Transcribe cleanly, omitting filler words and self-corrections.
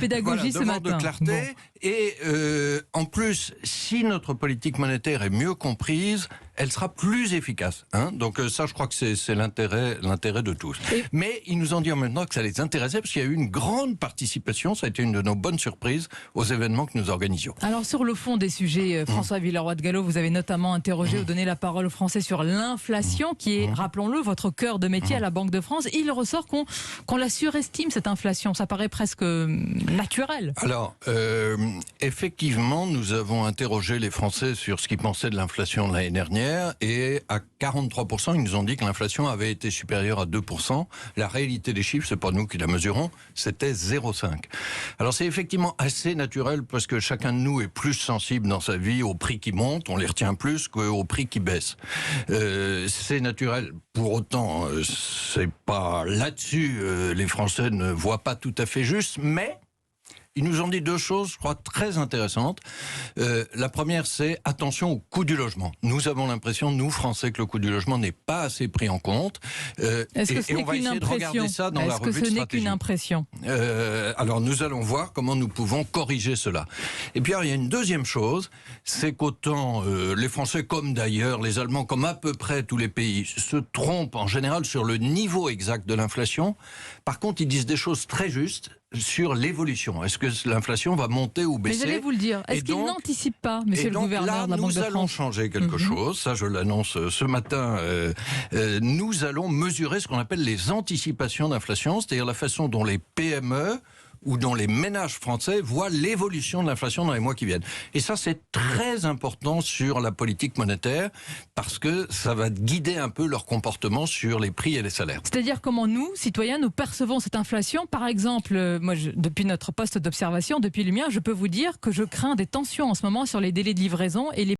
pédagogie ce matin. De clarté. Bon. Et en plus, si notre politique monétaire est mieux comprise, elle sera plus efficace. Donc ça, je crois que c'est l'intérêt de tous. Mais ils nous ont dit en même temps que ça les intéressait parce qu'il y a eu une grande participation. Ça a été une de nos bonnes surprises aux événements que nous organisions. Alors sur le fond des sujets, François Villeroy de Galhau, vous avez notamment interrogé ou donné la parole aux Français sur l'inflation qui est, rappelons-le, votre cœur de métier à la Banque de France. Il ressort qu'on la surestime, cette inflation. Ça paraît presque naturel. Alors, effectivement, nous avons interrogé les Français sur ce qu'ils pensaient de l'inflation de l'année dernière et à 43%, ils nous ont dit que l'inflation avait été supérieure à 2%. La réalité des chiffres, c'est pas nous qui la mesurons, c'était 0,5. Alors c'est effectivement assez naturel parce que chacun de nous est plus sensible dans sa vie aux prix qui montent, on les retient plus qu'aux prix qui baissent. C'est naturel. Pour autant, c'est pas là-dessus, les Français ne voient pas tout à fait juste, mais ils nous ont dit deux choses, je crois, très intéressantes. La première, c'est attention au coût du logement. Nous avons l'impression, nous, Français, que le coût du logement n'est pas assez pris en compte. Est-ce que ce n'est qu'une impression ? Est-ce que ce n'est qu'une impression ? Alors, nous allons voir comment nous pouvons corriger cela. Et puis, alors, il y a une deuxième chose, c'est qu'autant les Français, comme d'ailleurs les Allemands, comme à peu près tous les pays, se trompent en général sur le niveau exact de l'inflation. Par contre, ils disent des choses très justes sur l'évolution. Est-ce que l'inflation va monter ou baisser ? Mais j'allais vous le dire. Est-ce qu'il n'anticipe pas, monsieur le gouverneur de la Banque de France ? Nous allons changer quelque chose. Ça, je l'annonce ce matin. Nous allons mesurer ce qu'on appelle les anticipations d'inflation, c'est-à-dire la façon dont les PME ou dont les ménages français voient l'évolution de l'inflation dans les mois qui viennent. Et ça, c'est très important sur la politique monétaire parce que ça va guider un peu leur comportement sur les prix et les salaires. C'est-à-dire comment nous, citoyens, nous percevons cette inflation. Par exemple, moi, depuis notre poste d'observation, depuis le mien, je peux vous dire que je crains des tensions en ce moment sur les délais de livraison et les